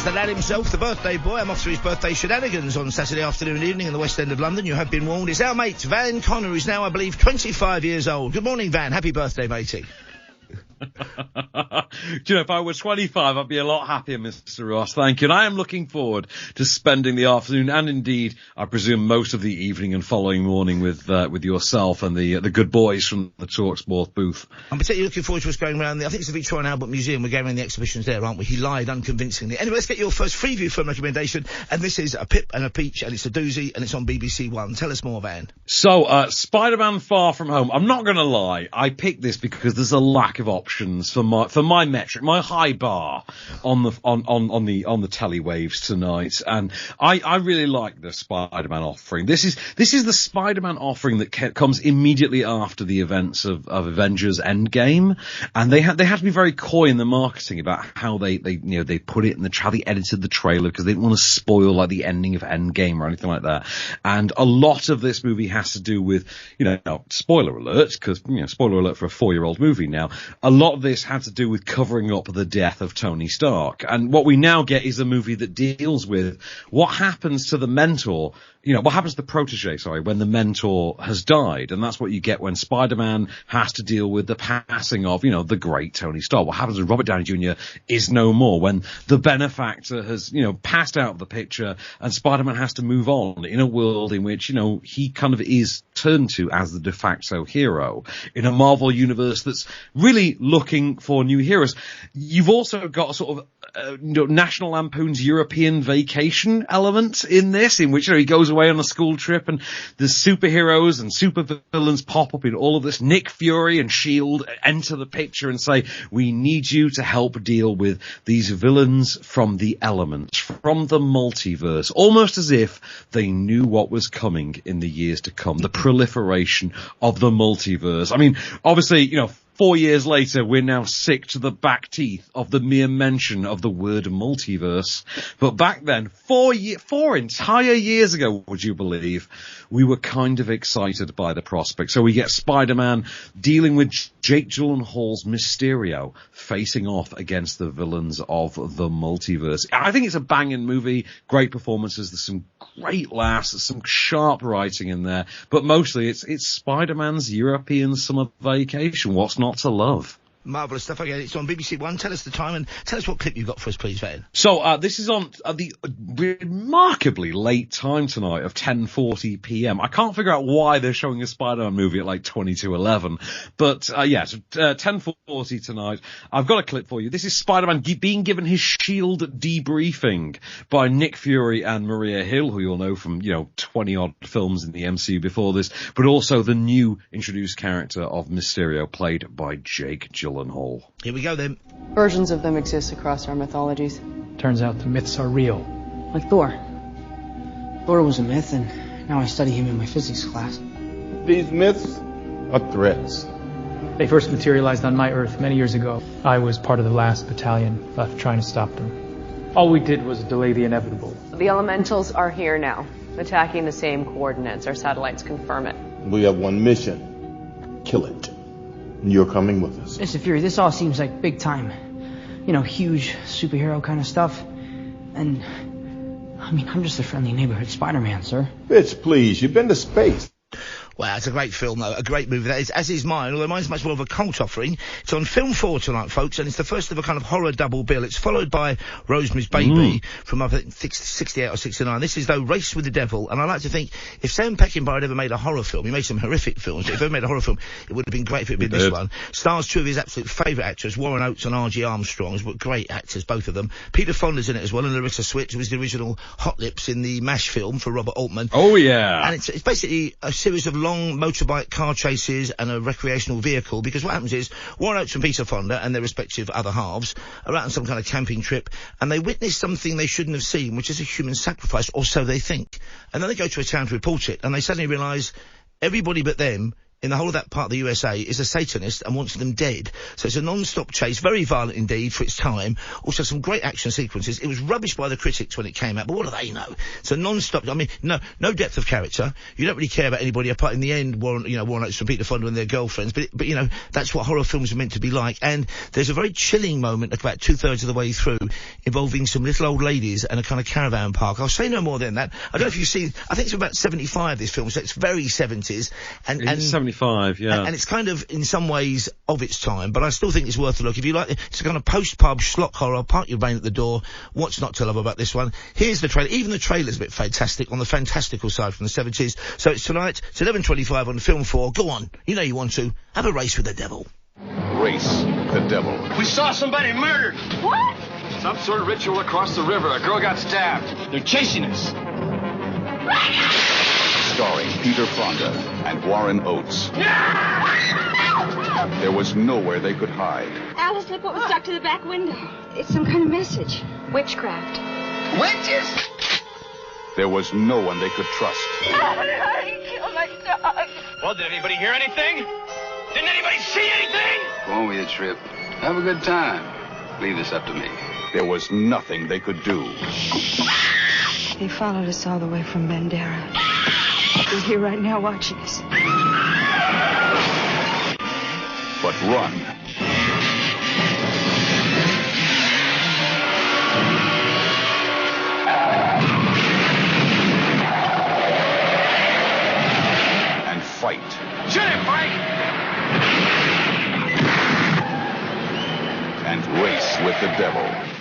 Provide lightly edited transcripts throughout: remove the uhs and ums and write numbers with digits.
the lad himself, the birthday boy. I'm off to his birthday shenanigans on Saturday afternoon and evening in the West End of London. You have been warned. It's our mate, Van Connor, who's now, I believe, 25 years old. Good morning, Van. Happy birthday, matey. Do you know, if I were 25, I'd be a lot happier, Mr. Ross. Thank you. And I am looking forward to spending the afternoon and indeed, I presume, most of the evening and following morning with yourself and the good boys from the talkSPORT booth. I'm particularly looking forward to us going around I think it's the Victoria and Albert Museum. We're going around the exhibitions there, aren't we? He lied unconvincingly. Anyway, let's get your first Freeview film recommendation. And this is A Pip and a Peach, and it's a doozy, and it's on BBC One. Tell us more, Van. So, Spider-Man Far From Home. I'm not going to lie. I picked this because there's a lack of options for my metric, my high bar on the telly waves tonight, and I really like the Spider-Man offering. This is the Spider-Man offering that comes immediately after the events of Avengers Endgame, and they had to be very coy in the marketing about how they put it in how they edited the trailer because they didn't want to spoil like the ending of Endgame or anything like that. And a lot of this movie has to do with, spoiler alert, because spoiler alert for a 4-year-old movie now. A lot of this had to do with covering up the death of Tony Stark. And what we now get is a movie that deals with what happens to the mentor, what happens to the protege, when the mentor has died. And that's what you get when Spider-Man has to deal with the passing of, the great Tony Stark. What happens when Robert Downey Jr. is no more, when the benefactor has, passed out of the picture and Spider-Man has to move on in a world in which, he kind of is turned to as the de facto hero in a Marvel universe that's really looking for new heroes. You've also got a sort of National Lampoon's European Vacation element in this, in which he goes away on a school trip and the superheroes and supervillains pop up in all of this. Nick Fury and S.H.I.E.L.D. enter the picture and say, we need you to help deal with these villains from the elements, from the multiverse, almost as if they knew what was coming in the years to come, the proliferation of the multiverse. I mean, obviously, 4 years later, we're now sick to the back teeth of the mere mention of the word multiverse. But back then, 4 entire years ago, would you believe, we were kind of excited by the prospect. So we get Spider-Man dealing with Jake Gyllenhaal's Mysterio facing off against the villains of the multiverse. I think it's a banging movie, great performances, there's some great laughs, there's some sharp writing in there, but mostly it's Spider-Man's European summer vacation. What's not to love? Marvellous stuff. Again, it's on BBC One. Tell us the time and tell us what clip you've got for us, please, Van. So, this is on the remarkably late time tonight of 10:40 p.m. I can't figure out why they're showing a Spider-Man movie at like 22:11. But, so 10:40 tonight. I've got a clip for you. This is Spider-Man being given his S.H.I.E.L.D. debriefing by Nick Fury and Maria Hill, who you'll know from, 20-odd films in the MCU before this, but also the new introduced character of Mysterio, played by Jake Gyllenhaal. Here we go then. Versions of them exist across our mythologies. Turns out the myths are real. Like Thor. Thor was a myth, and now I study him in my physics class. These myths are threats. They first materialized on my Earth many years ago. I was part of the last battalion left trying to stop them. All we did was delay the inevitable. The elementals are here now, attacking the same coordinates. Our satellites confirm it. We have one mission. Kill it. You're coming with us. Mr. Fury, this all seems like big time. Huge superhero kind of stuff. And, I'm just a friendly neighborhood Spider-Man, sir. Bitch, please, you've been to space. Wow, it's a great film, though. A great movie. That is, as is mine, although mine's much more of a cult offering. It's on Film 4 tonight, folks, and it's the first of a kind of horror double bill. It's followed by Rosemary's Baby from, I think, 68 or 69. This is, though, Race with the Devil, and I like to think if Sam Peckinpah had ever made a horror film, he made some horrific films, but if he ever made a horror film, it would have been great if it had been this one. Stars two of his absolute favourite actors, Warren Oates and R.G. Armstrong, but great actors, both of them. Peter Fonda's in it as well, and Larissa Switch, who was the original Hot Lips in the MASH film for Robert Altman. Oh, yeah. And it's basically a series of long motorbike car chases and a recreational vehicle, because what happens is Warren Oates and Peter Fonda and their respective other halves are out on some kind of camping trip, and they witness something they shouldn't have seen, which is a human sacrifice, or so they think. And then they go to a town to report it, and they suddenly realise everybody but them in the whole of that part of the USA is a Satanist and wants them dead. So it's a non-stop chase, very violent indeed for its time. Also some great action sequences. It was rubbish by the critics when it came out, but what do they know? It's a non-stop, I mean, no depth of character. You don't really care about anybody apart in the end, Warren Oates and Peter Fonda and their girlfriends, but you know, that's what horror films are meant to be like. And there's a very chilling moment about 2/3 of the way through involving some little old ladies and a kind of caravan park. I'll say no more than that. I don't know if you've seen, I think it's about 75, this film, so it's very 70s. And 75, yeah. And it's kind of, in some ways, of its time, but I still think it's worth a look. If you like, it's a kind of post-pub schlock horror, park your brain at the door. What's not to love about this one? Here's the trailer. Even the trailer's a bit fantastic, on the fantastical side from the 70s. So it's tonight, it's 11:25 on Film 4. Go on, you know you want to. Have a race with the devil. Race the devil. We saw somebody murdered. What? Some sort of ritual across the river. A girl got stabbed. They're chasing us. Starring Peter Fonda and Warren Oates. There was nowhere they could hide. Alice, look what was stuck to the back window. It's some kind of message. Witchcraft. Witches! There was no one they could trust. I killed my dog. Well, did anybody hear anything? Didn't anybody see anything? Go on with your trip. Have a good time. Leave this up to me. There was nothing they could do. They followed us all the way from Bandera. They're here right now watching us. But run. And fight. Shoot him, Frank! And race with the devil.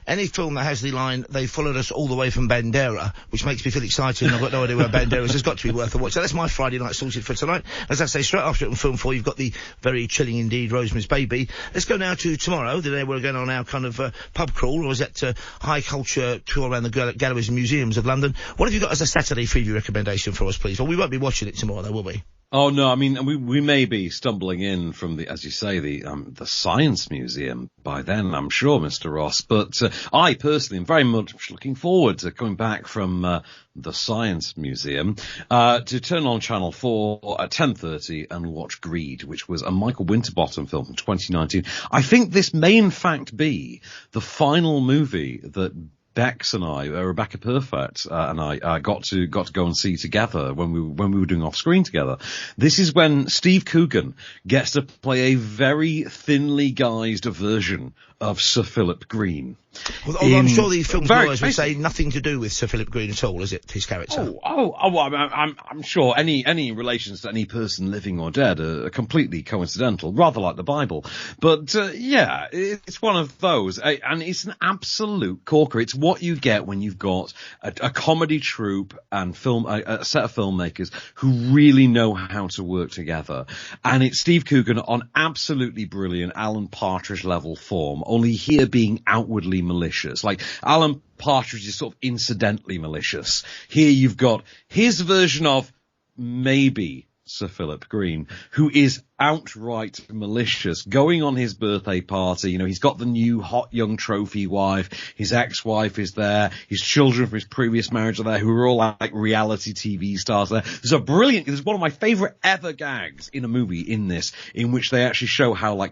Any film that has the line, they followed us all the way from Bandera, which makes me feel excited, and I've got no idea where Bandera is, has got to be worth a watch. So that's my Friday night sorted for tonight. As I say, straight after it on Film 4, you've got the very chilling indeed Rosemary's Baby. Let's go now to tomorrow, the day we're going on our kind of pub crawl, or is that high culture tour around the galleries and museums of London. What have you got as a Saturday Freeview recommendation for us, please? Well, we won't be watching it tomorrow, though, will we? Oh no, I mean we may be stumbling in from the, as you say, the Science Museum by then, I'm sure, Mr. Ross. But I personally am very much looking forward to coming back from the Science Museum to turn on Channel 4 at 10:30 and watch Greed, which was a Michael Winterbottom film from 2019. I think this may in fact be the final movie that Bex and I, Rebecca Perfect, and I got to go and see together when we were doing off screen together. This is when Steve Coogan gets to play a very thinly guised version of Sir Philip Green. Well, I'm sure the film lawyers would say nothing to do with Sir Philip Green at all, is it, his character? I'm sure any relations to any person living or dead are completely coincidental, rather like the Bible. But yeah, it's one of those, and it's an absolute corker. It's what you get when you've got a comedy troupe and a set of filmmakers who really know how to work together. And it's Steve Coogan on absolutely brilliant Alan Partridge level form, only here being outwardly malicious. Like, Alan Partridge is sort of incidentally malicious. Here you've got his version of maybe Sir Philip Green, who is outright malicious, going on his birthday party. You know, he's got the new hot young trophy wife, his ex-wife is there, his children from his previous marriage are there, who are all like reality TV stars there. There's one of my favourite ever gags in a movie in this, in which they actually show how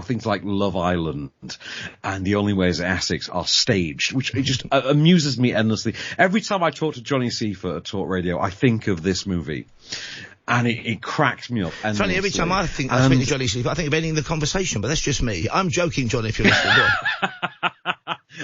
things like Love Island and The Only Way is Essex are staged, which it just amuses me endlessly. Every time I talk to Johnny Seifert at Talk Radio, I think of this movie. And it cracked me up. It's funny, every time I speak to Johnny Seifert, I think of ending the conversation, but that's just me. I'm joking, John, if you're listening.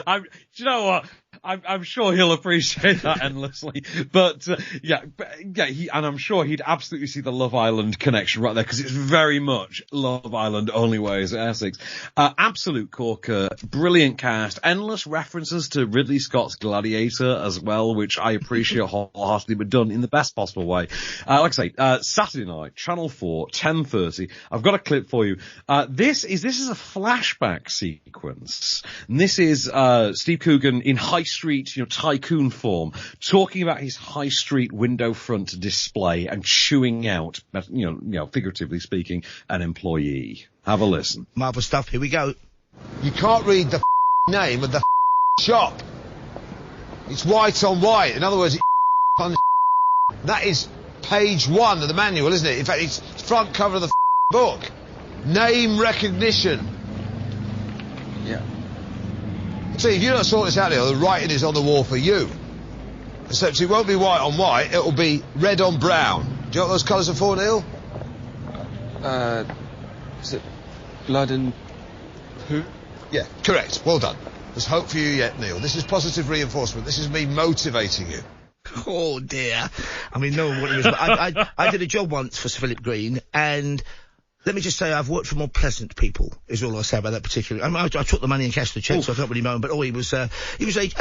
Do you know what? I'm sure he'll appreciate that endlessly. But and I'm sure he'd absolutely see the Love Island connection right there, because it's very much Love Island, Only Way is Essex. Absolute corker, brilliant cast, endless references to Ridley Scott's Gladiator as well, which I appreciate wholeheartedly, but done in the best possible way. Like I say, Saturday night, Channel 4, 10:30. I've got a clip for you. This is a flashback sequence. And this is Steve Coogan in high street, tycoon form, talking about his high street window front display and chewing out, figuratively speaking, an employee. Have a listen. Marvel stuff. Here we go. You can't read the name of the shop. It's white on white. In other words, that is page 1 of the manual, isn't it? In fact, it's front cover of the book. Name recognition. Yeah. See, if you don't sort this out, Neil, the writing is on the wall for you. Except it won't be white on white, it'll be red on brown. Do you know what those colours are for, Neil? Is it blood and poo? Yeah, correct. Well done. There's hope for you yet, Neil. This is positive reinforcement. This is me motivating you. Oh, dear. I mean, no one wanted this, but I did a job once for Sir Philip Green, and let me just say I've worked for more pleasant people, is all I'll say about that particular. I mean, I took the money and cashed the cheque, so I can't really moan, but he was a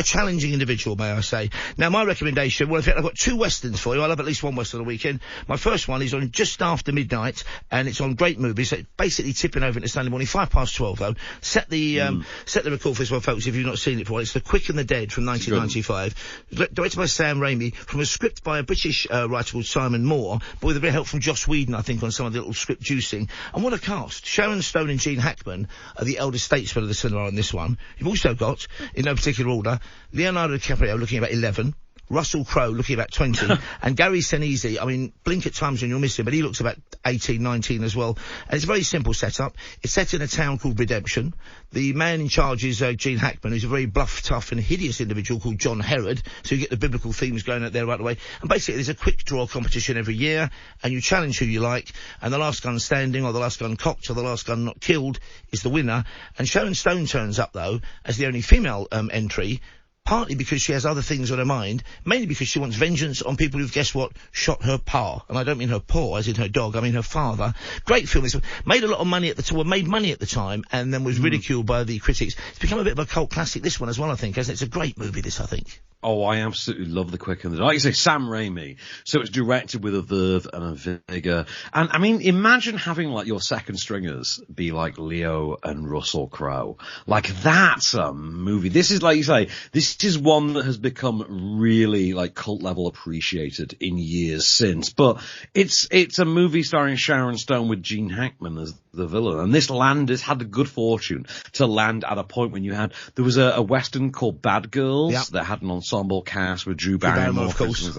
challenging individual, may I say. Now, my recommendation, well, in fact, I've got 2 westerns for you. I'll have at least 1 western on the weekend. My first one is on just after midnight, and it's on Great Movies, so it's basically tipping over into Sunday morning, 12:05, though. Set the record for this one, folks, if you've not seen it before. It's The Quick and the Dead from 1995, directed by Sam Raimi, from a script by a British writer called Simon Moore, but with a bit of help from Joss Whedon, I think, on some of the little script juicing. And what a cast. Sharon Stone and Gene Hackman are the elder statesmen of the cinema on this one. You've also got, in no particular order, Leonardo DiCaprio looking about 11, Russell Crowe looking about 20, and Gary Sinise, I mean, blink at times and you'll miss him, but he looks about 18, 19 as well. And it's a very simple setup. It's set in a town called Redemption. The man in charge is Gene Hackman, who's a very bluff, tough and hideous individual called John Herod, so you get the biblical themes going out there right away. And basically there's a quick draw competition every year, and you challenge who you like, and the last gun standing, or the last gun cocked, or the last gun not killed is the winner. And Sharon Stone turns up, though, as the only female entry, partly because she has other things on her mind, mainly because she wants vengeance on people who've, guess what, shot her pa. And I don't mean her paw, as in her dog, I mean her father. Great film. This made a lot of money at the time, made money at the time, and then was ridiculed by the critics. It's become a bit of a cult classic, this one as well, I think, hasn't it? It's a great movie, this, I think. Oh, I absolutely love The Quick and the Dead. Like you say, Sam Raimi. So it's directed with a verve and a vigour. And, I mean, imagine having, like, your second stringers be like Leo and Russell Crowe. Like, that's a movie. This is, like you say, this is one that has become really, like, cult level appreciated in years since. But it's a movie starring Sharon Stone with Gene Hackman as the villain. And this had the good fortune to land at a point when there was a Western called Bad Girls that had an ensemble cast with Drew Barrymore, of course,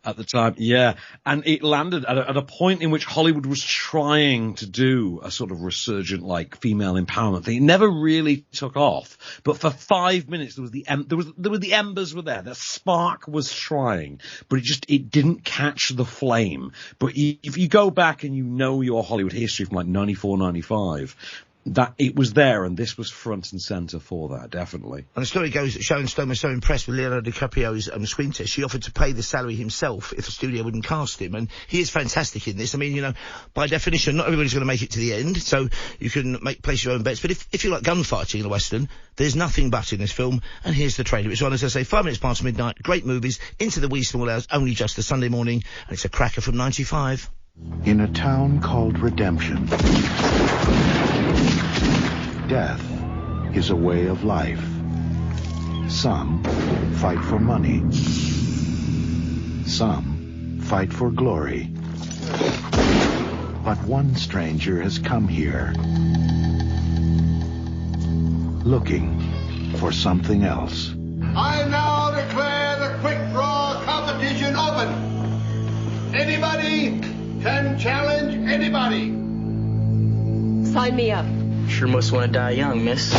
at the time. Yeah. And it landed at a point in which Hollywood was trying to do a sort of resurgent, like, female empowerment thing. It never really took off. But for 5 minutes, there were the embers were there. The spark was trying, but it didn't catch the flame. But if you go back and you know your Hollywood history from like 94, 95, that it was there, and this was front and centre for that, definitely. And the story goes that Sharon Stone was so impressed with Leonardo DiCaprio's screen test, she offered to pay the salary himself if the studio wouldn't cast him, and he is fantastic in this. I mean, you know, by definition, not everybody's going to make it to the end, so you can place your own bets, but if you like gunfighting in a Western, there's nothing but in this film, and here's the trailer. It's on, as I say, 5 minutes past midnight, great movies, into the wee small hours, only just a Sunday morning, and it's a cracker from 95. In a town called Redemption, death is a way of life. Some fight for money. Some fight for glory. But one stranger has come here, looking for something else. I now declare the quick draw competition open. Anybody can challenge anybody. Sign me up. Sure must want to die young, miss.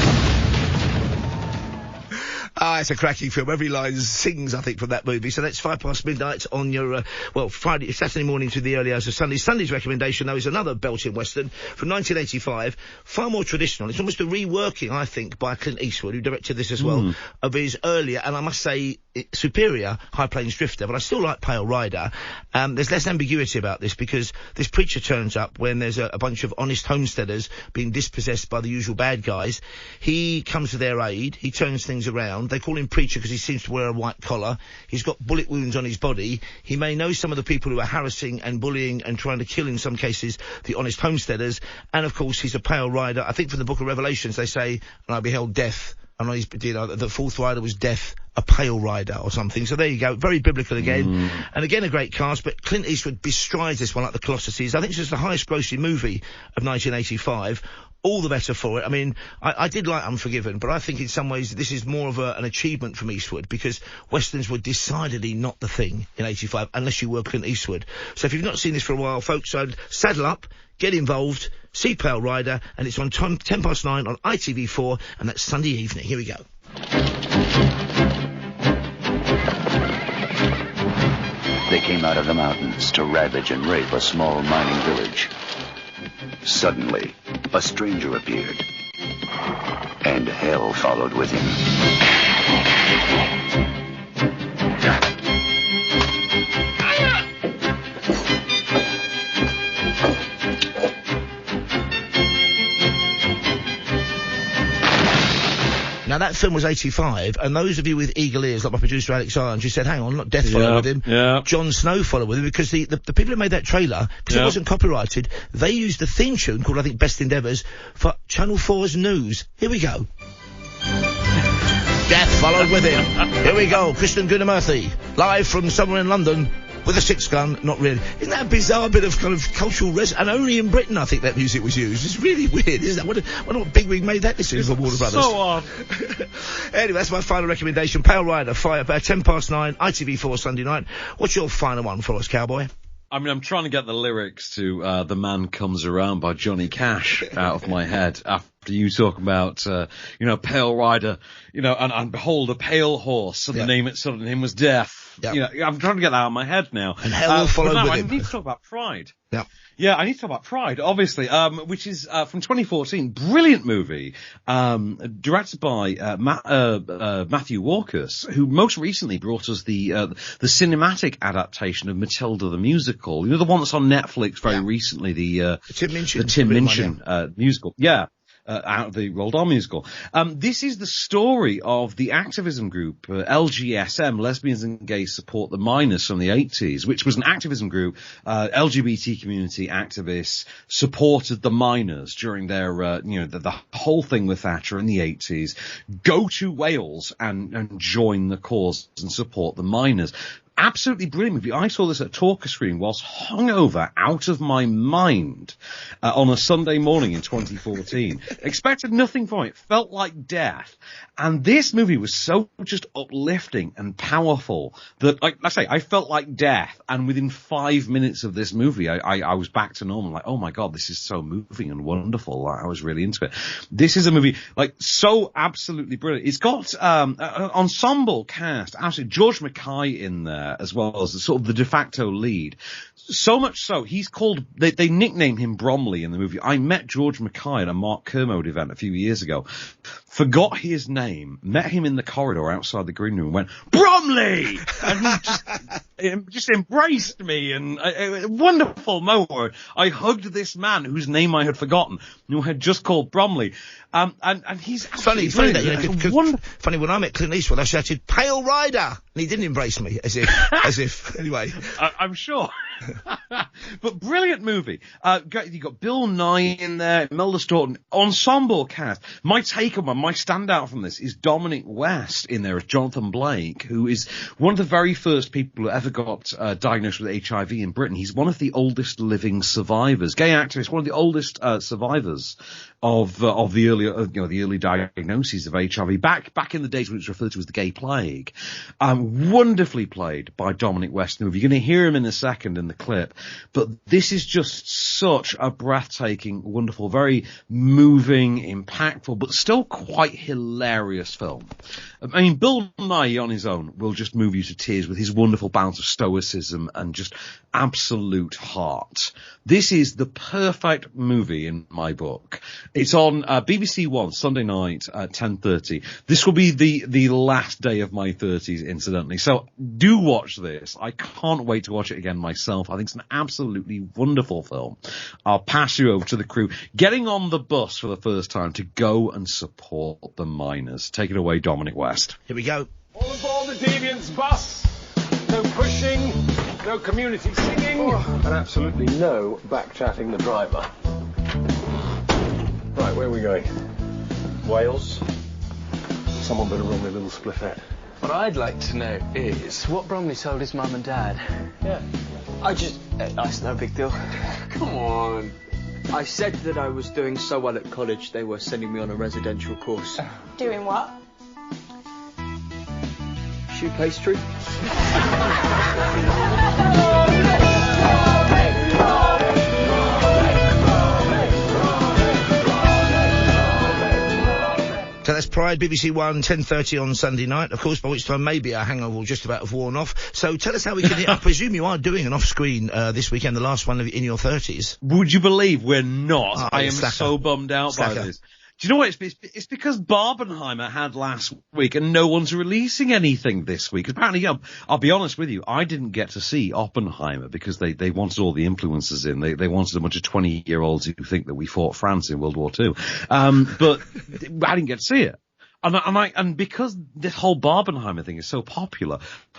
It's a cracking film. Every line sings, I think, from that movie. So that's 5 past midnight on your, Saturday morning to the early hours of Sunday. Sunday's recommendation, though, is another belting Western from 1985. Far more traditional. It's almost a reworking, I think, by Clint Eastwood, who directed this as well, of his earlier, and I must say, superior High Plains Drifter, but I still like Pale Rider. There's less ambiguity about this because this preacher turns up when there's a bunch of honest homesteaders being dispossessed by the usual bad guys. He comes to their aid. He turns things around. They call him preacher because he seems to wear a white collar. He's got bullet wounds on his body. He may know some of the people who are harassing and bullying and trying to kill, in some cases, the honest homesteaders. And, of course, he's a Pale Rider. I think from the Book of Revelations they say, and I beheld death. And the fourth rider was death, a pale rider or something. So there you go. Very biblical again. And again, a great cast, but Clint Eastwood bestrides this one like the Colossus is. I think it's just the highest grossing movie of 1985. all the better for it. I mean, I did like Unforgiven, but I think in some ways this is more of an achievement from Eastwood, because westerns were decidedly not the thing in 85, unless you were Clint Eastwood. So if you've not seen this for a while, folks, I'd saddle up, get involved, see Pale Rider, and it's on 9:10 on ITV4, and that's Sunday evening. Here we go. They came out of the mountains to ravage and rape a small mining village. Suddenly, a stranger appeared, and hell followed with him. Now, that film was 85, and those of you with eagle ears, like my producer Alex Irons, you said, hang on, not Death followed with him. Yeah. Jon Snow followed with him, because the people who made that trailer, because it wasn't copyrighted, they used the theme tune called, I think, Best Endeavours, for Channel 4's news. Here we go. Death followed with him. Here we go. Kristen Gunamurthy, live from somewhere in London, with a 6-gun, not really. Isn't that a bizarre bit of kind of cultural and only in Britain, I think, that music was used. It's really weird, isn't it? I wonder what bigwig made that decision for Warner Brothers. So odd. Anyway, that's my final recommendation. Pale Rider, 9:10, ITV4 Sunday night. What's your final one for us, cowboy? I mean, I'm trying to get the lyrics to The Man Comes Around by Johnny Cash out of my head after you talk about, Pale Rider, and behold, a pale horse, and the name was Death. Yep. I'm trying to get that out of my head now. And hell will follow with him. I need to talk about Pride. Yeah. Yeah, I need to talk about Pride, obviously, which is from 2014. Brilliant movie, directed by Matthew Walkers, who most recently brought us the cinematic adaptation of Matilda the musical. The one that's on Netflix very recently, the Tim Minchin musical. Yeah. Out of the Roald Dahl musical. This is the story of the activism group, LGSM, Lesbians and Gays Support the Miners, from the 80s, which was an activism group, LGBT community activists supported the miners during their, the whole thing with Thatcher in the 80s. Go to Wales and join the cause and support the miners. Absolutely brilliant movie. I saw this at Talker Screen whilst hungover out of my mind on a Sunday morning in 2014. Expected nothing from it. Felt like death. And this movie was so just uplifting and powerful that, like I say, I felt like death. And within 5 minutes of this movie, I was back to normal. Like, oh my God, this is so moving and wonderful. I was really into it. This is a movie, so absolutely brilliant. It's got an ensemble cast. Actually, George Mackay in there, as well as sort of the de facto lead. So much so, he's called, they nickname him Bromley in the movie. I met George Mackay at a Mark Kermode event a few years ago, forgot his name, met him in the corridor outside the green room, and went, Bromley! And he just embraced me, and a wonderful moment. I hugged this man whose name I had forgotten, who had just called Bromley. And he's funny that, funny, when I met Clint Eastwood, I shouted, Pale Rider! And he didn't embrace me, as if, anyway. I'm sure. But brilliant movie. You got Bill Nye in there, Imelda Staunton, ensemble cast. My standout from this is Dominic West in there as Jonathan Blake, who is one of the very first people who ever got diagnosed with HIV in Britain. He's one of the oldest living survivors, gay activist, one of the oldest survivors of the early diagnoses of HIV back in the days when it was referred to as the gay plague. Wonderfully played by Dominic West in the movie. You're going to hear him in a second in the clip, but this is just such a breathtaking, wonderful, very moving, impactful, but still quite hilarious film. I mean, Bill Nye on his own will just move you to tears with his wonderful balance of stoicism and just absolute heart. This is the perfect movie in my book. It's on BBC One Sunday night at 10:30. This will be the last day of my 30s, incidentally. So do watch this. I can't wait to watch it again myself. I think it's an absolutely wonderful film. I'll pass you over to the crew getting on the bus for the first time to go and support the miners. Take it away, Dominic West. Here we go. All aboard the Deviant's bus. No pushing, no community singing, and absolutely no back-chatting the driver. Right, where are we going? Wales? Someone better roll me a little spliffette. What I'd like to know is what Bromley told his mum and dad. Yeah. It's no big deal. Come on. I said that I was doing so well at college, they were sending me on a residential course. Doing what? Shoe pastry? So that's Pride, BBC One, 10:30 on Sunday night, of course, by which time maybe our hangover will just about have worn off. So tell us how we can... I presume you are doing an off-screen this weekend, the last one in your 30s. Would you believe we're not? Oh, I am slacker. so bummed out by this. Do you know what? It's because Barbenheimer had last week and no one's releasing anything this week. Apparently, I'll be honest with you, I didn't get to see Oppenheimer because they wanted all the influencers in. They wanted a bunch of 20-year-olds who think that we fought France in World War II. But I didn't get to see it. And because this whole Barbenheimer thing is so popular,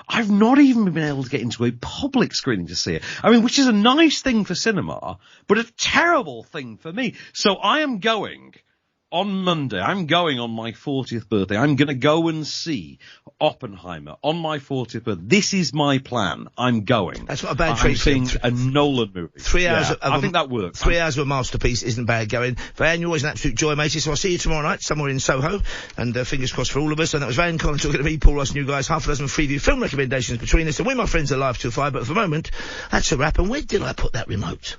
I've not even been able to get into a public screening to see it. I mean, which is a nice thing for cinema, but a terrible thing for me. So I am going... On Monday, I'm going on my 40th birthday. I'm going to go and see Oppenheimer on my 40th birthday. This is my plan. I'm going. That's not a bad treat. I'm seeing a Nolan movie. 3 hours. Yeah, I think that works. 3 hours of a masterpiece isn't bad going. Van, you're always an absolute joy, matey. So I'll see you tomorrow night somewhere in Soho. And fingers crossed for all of us. And that was Van Colin talking to me, Paul Ross, and you guys. Half a dozen Freeview film recommendations between us. And we, my friends, are live till 5. But for the moment, that's a wrap. And where did I put that remote?